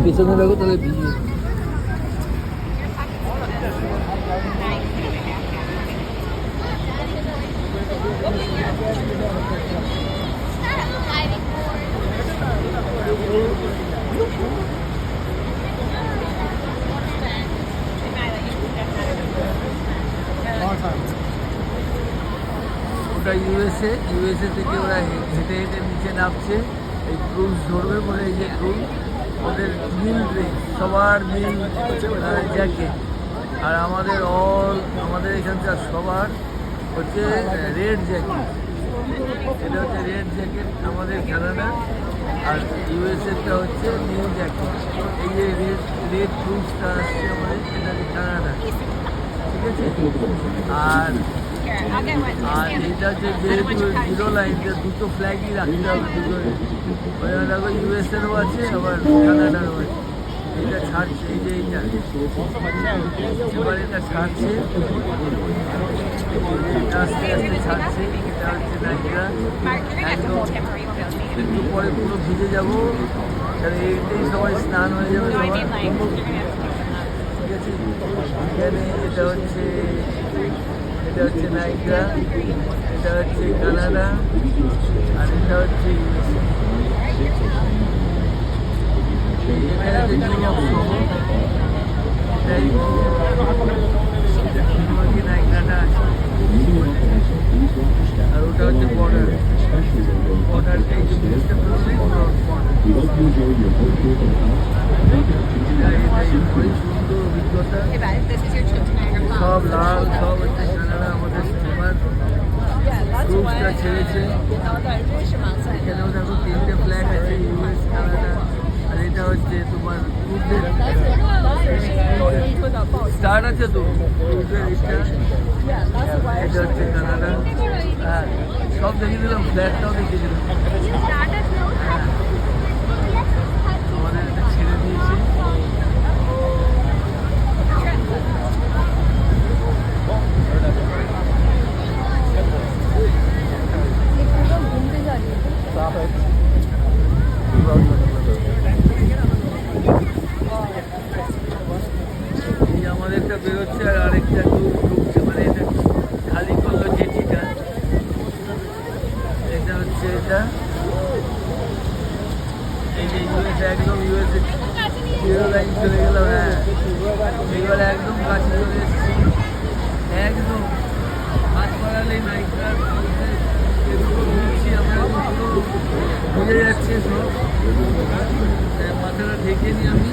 পিছনে রাখো তাহলে ভিজে। ওটা ইউএসএ থেকে ওরা হেঁটে হেঁটে নিচে নামছে, এই ক্রুজ ধরবে বলে। এই যে ক্রুজ, ওদের মিল ড্রেস, সবার মিল জ্যাকেট। আর আমাদের এখানকার সবার হচ্ছে রেড জ্যাকেট। এটা হচ্ছে রেড জ্যাকেট আমাদের কানাডা, আর ইউএসএটা হচ্ছে নিউ জ্যাকেট। এই যে রেড ক্রুজটা আসছে আমাদের, এটা হচ্ছে কানাডা, ঠিক আছে? আর এটা হচ্ছে যেহেতু জিরো লাইন, দুটো ফ্ল্যাগই রাখতে হবে দুটো। ওখানে দেখো ইউএসএরও আছে, আবার কানাডারও আছে। এটা ছাড়ছে, এই যে এইটা এবার এটা ছাড়ছে, আস্তে আস্তে ছাড়ছে। এটা হচ্ছে নাইগ্রা। একদম একটু পরে পুরো ভিজে যাবো, তাহলে এইটাই সবাই স্নান হয়ে যাবে। ঠিক আছে, এখানে এটা হচ্ছে নাইগ্রা, এটা হচ্ছে কানাডা, আর এটা হচ্ছে ইউএসএ। এখানে যে নিউ শহর, এটাই নাইগ্রাটা আছে। আর ওটা হচ্ছে বর্ডারটা, এই যে বুঝতে পারছি খুবই সুন্দর অভিজ্ঞতা। সব লাল, সব হচ্ছে কানাডা। আমাদের স্টিমার ক্রুজটা ছেড়েছে। এখানেও দেখো তিনটে ফ্ল্যাগ আছে, ইউএস, কানাডা। আর এটা হচ্ছে তোমার ক্রুজের স্টার্ট আছে তো, ক্রুজের এটা হচ্ছে কানাডা। হ্যাঁ, সব দেখিয়ে দিলাম, ফ্ল্যাগটাও দেখিয়ে দিলাম। হ্যাঁ, আমাদের এটা ছেড়ে দিয়েছে। আমাদেরটা বেরোচ্ছে আর আরেকটা ঢুকছে, মানে এটা খালি করলো জেটিটা। এটা হচ্ছে এটা, এই যে ইউএসএ, একদম ইউএসএ জিরো লাইন চলে গেল। হ্যাঁ, এবার একদম কাছে চলে এসেছি, একদম হাত বাড়ালেই নাইকার ঘুরছি আমরা। বুঝে যাচ্ছে সব, মাথাটা ঢেকে নিই আমি।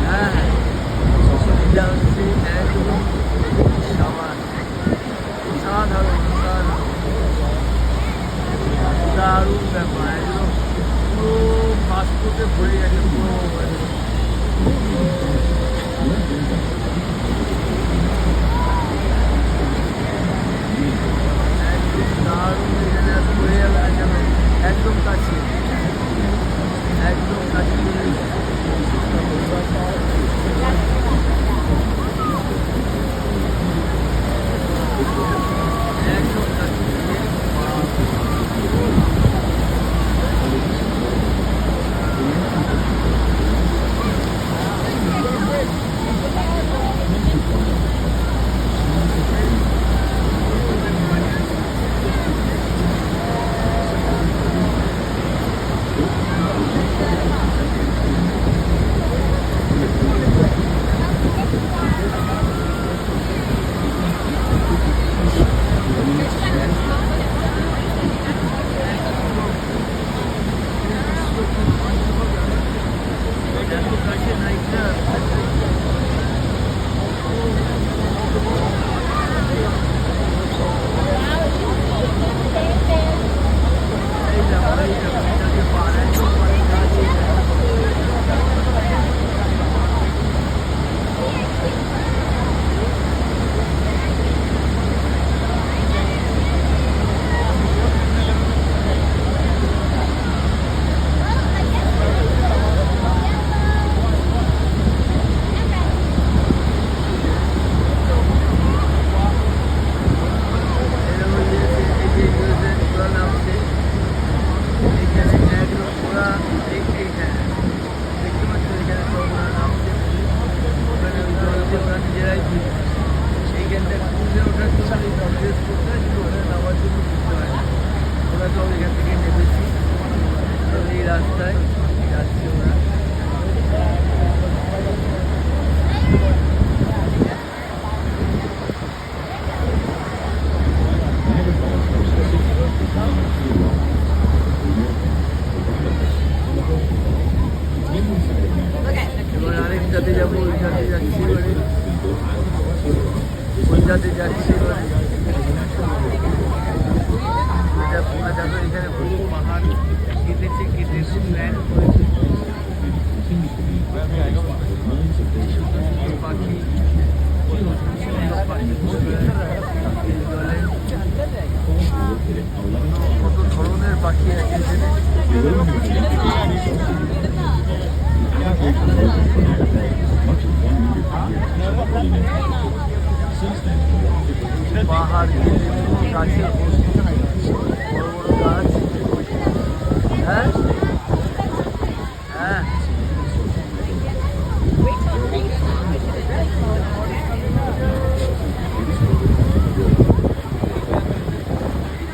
হ্যাঁ, একদম সাধারণ দারুণ ব্যাপার। একদম পুরো পাসপোর্টে ভরে গেছে পুরো। দারুণ, এখানে ঘুরে যাবে না কেন, একদম কাছে, একদম কাছে। একদম কাছে। নৌকাতে যাচ্ছি এবারে। দেখো এখানে বহু পাহাড় কেটেছে, কেটে প্ল্যান করেছে। সুন্দর সুন্দর পাখি, কত ধরনের পাখি আছে এখানে। পাহাড় কেটে গাছে বড় বড় গাছ। হ্যাঁ হ্যাঁ,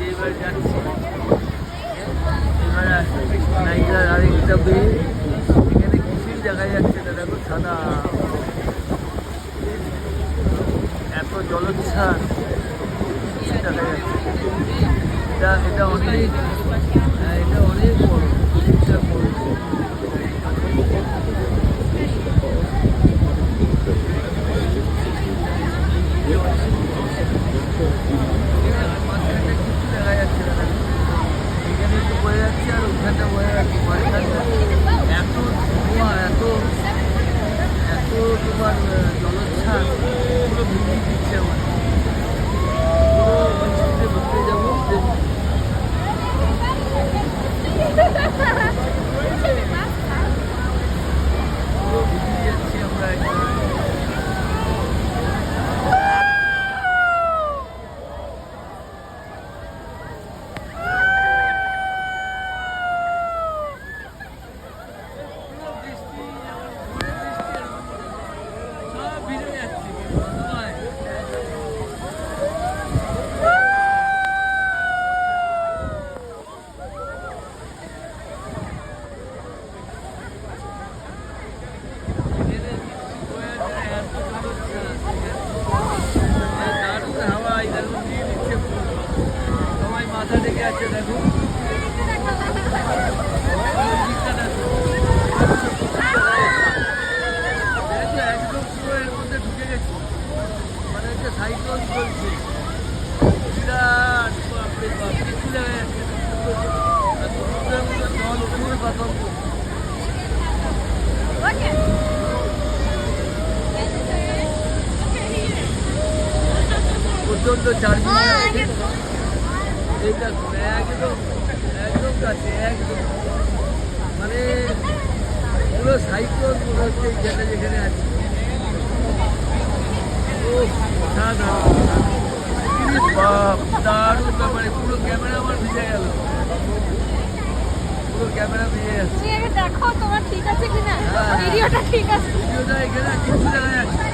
এবার যাচ্ছি। এবার নাইজার আরেকটা বেয়ে, এখানে কিছুই দেখা যাচ্ছে না, দেখো সাদা, এত জলোচ্ছ্বাস দেখা যাচ্ছে। এটা অনেক, এটা অনেক বড়, এটা বড়। মাঝখানটা কিছু দেখা যাচ্ছে না, এখানে একটু বোঝা যাচ্ছে আর ওখানটা বোঝা যাচ্ছে। মাঝখানটা এত ধোঁয়া, এত এত তোমার জলোচ্ছ্বাস, পুরো ভিজিয়ে দিচ্ছে আমার। পুরো বৃষ্টিতে ঢুকে যাবো। পুরো ভিজিয়ে যাচ্ছি আমরা একদম। সবাই মাথা থেকে আছে, দেখো একদম পুরো এর মধ্যে ঢুকে গেছে, মানে হচ্ছে সাইক্লোন চলছে বিরাট। বাপরে বাপ, কিছু দেখা যাচ্ছে না, সমুদ্রের মধ্যে জল উপরে পাতন। প্রচন্ড চার্জিং আছে, এইটা একদম একদম কাছে, একদম মানে পুরো সাইক্লোন মনে হচ্ছে যেটা যেখানে আছে। ও বাপ, দারুণ ব্যাপারে, পুরো ক্যামেরা আমার ভিজে গেল, পুরো ক্যামেরা ভিজে যাচ্ছে। দেখো তোমার ঠিক আছে কিনা, ভিডিওটা ঠিক আছে? ভিডিওটা এখানে কিছু দেখা যাচ্ছে,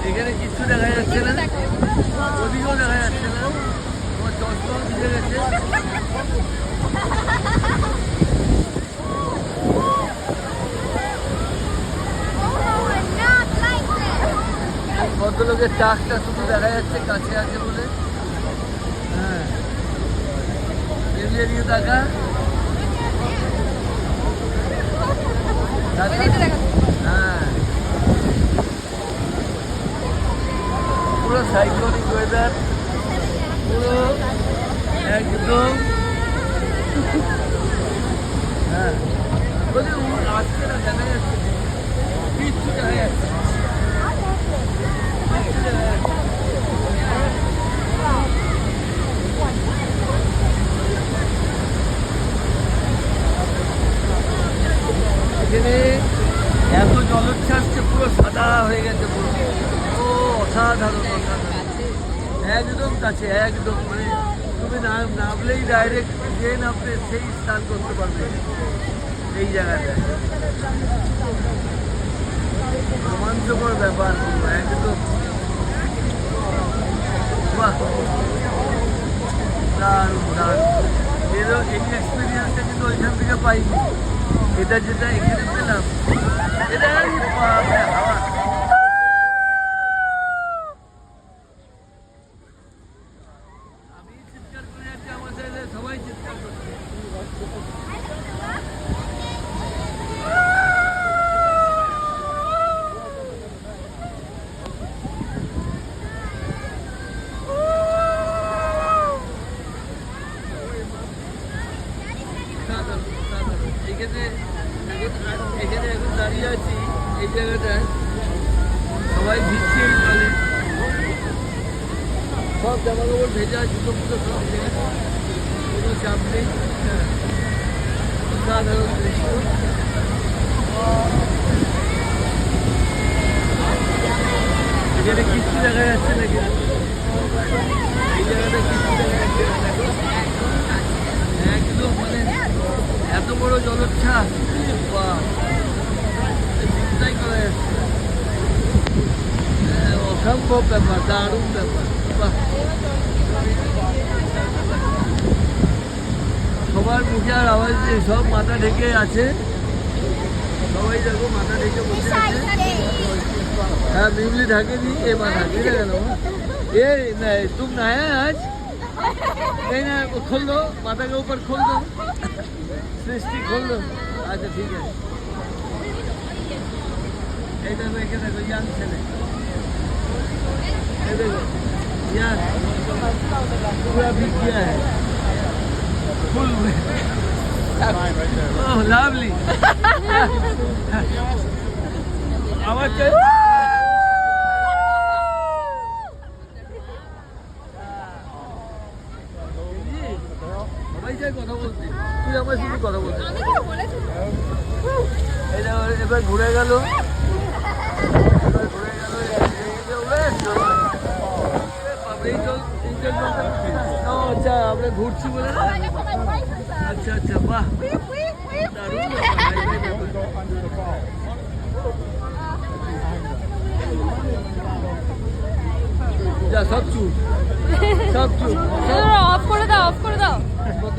এখানে কিছু দেখা যাচ্ছে না, ওদিকেও দেখা যাচ্ছে না, তোমার চশমাও ভিজে গেছে। ভদ্রলোকের টাকটা শুধু দেখা যাচ্ছে কাছে আছে বলে। হ্যাঁ, এড়িয়ে নিয়ে দেখা। হ্যাঁ, পুরো সাইক্লোনিক ওয়েদার, পুরো একদম। হ্যাঁ, বলি আসছে না, দেখা যাচ্ছে কিচ্ছু দেখা যাচ্ছে। এখানে এত জলোচ্ছ্বাস, পুরো সাদা হয়ে গেছে পুরো। ও অসাধারণ, অসাধারণ, একদম কাছে, একদম মানে তুমি নামলেই ডাইরেক্ট যে নামবে সেই স্নান করতে পারবে এই জায়গাটায়। রোমাঞ্চকর ব্যাপার একদম। বাহ, দারুণ দারুণ। এরও এই এক্সপিরিয়েন্সটা কিন্তু ওইখান থেকে পাইনি, এটা যেটা এখানে পেলাম, এটা হাওয়া। আমি চিৎকার করে যাচ্ছি, আমার চাইলে সবাই চিৎকার করছে। এখানে এখানে এখন দাঁড়িয়ে আছি এই জায়গাটায়, সবাই ভিজছে এই জলে, সব জামা কাপড় ভেজা, জুতো ফুটো সব ভেজা, কোনো চাপ নেই। হ্যাঁ, অসাধারণ দৃশ্য। এখানে কিচ্ছু দেখা যাচ্ছে না, কিন্তু এই জায়গাটা কিচ্ছু দেখা যাচ্ছে না, দেখো একদম মানে এত বড় জলোচ্ছ্বাস, বাহ, চিন্তাই করা যাচ্ছে না। অসম্ভব ব্যাপার, দারুণ ব্যাপার, বাহ। সবার মুখে আর আওয়াজ নেই, সব মাথা ঢেকে আছে, সবাই দেখো মাথা ঢেকে বসে আছে। हाँ बिजली ढाके दी ये बात ढाके लगा लो ये नहीं तुम नहाया आज नहीं ना खोल दो माथा के ऊपर खोल दो सृष्टि खोल दो अच्छा ठीक है ये देखो यंग चले ये देखो यार पूरा भीग गया है फुल में ओह लवली आवाज चाहिए কথা বলছি, তুই আমার শুধু কথা বলছিস। এবার ঘুরে গেল, আচ্ছা আমরা ঘুরছি বলে না, আচ্ছা আচ্ছা বাহ দারুণ যা সব চুপ সব চুপ অফ করে দাও, অফ করে দাও। সব